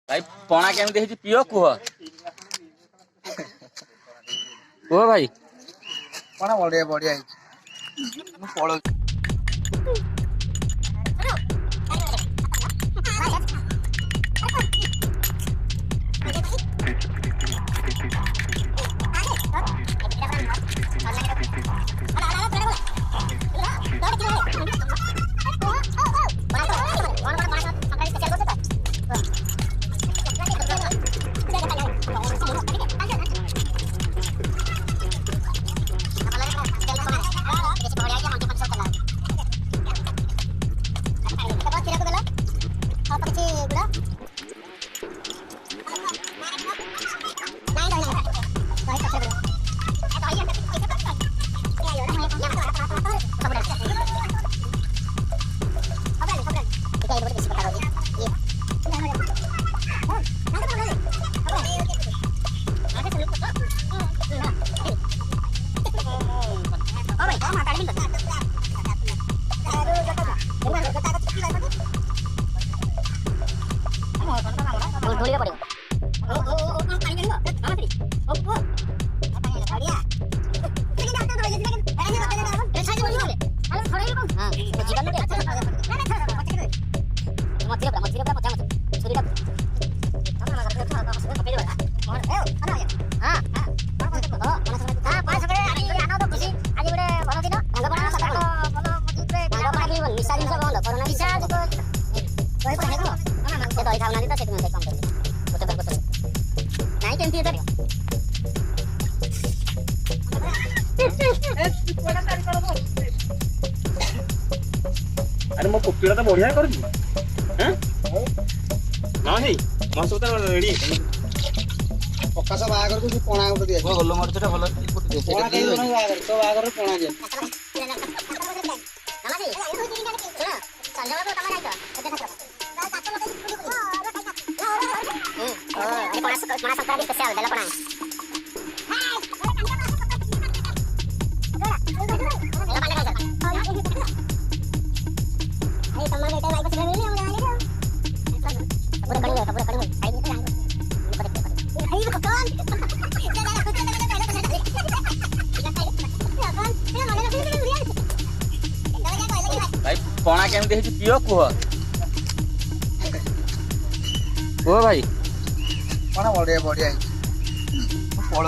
भाई पणा केमती है पियो कुह कुह भाई पणा बढ़िया बढ़िया पड़ अरे मो कुपीड़ा तो बढ़िया कर ना नहीं मस्त तो रेडी पक्का सब बागर को पणा गोटे दिया गोल मरच टा भलो पणा के दोनो बागर तो बागर पणा जे भाई पणा केमती है पियो कुह कुह भाई पणा बढ़िया बढ़िया पड़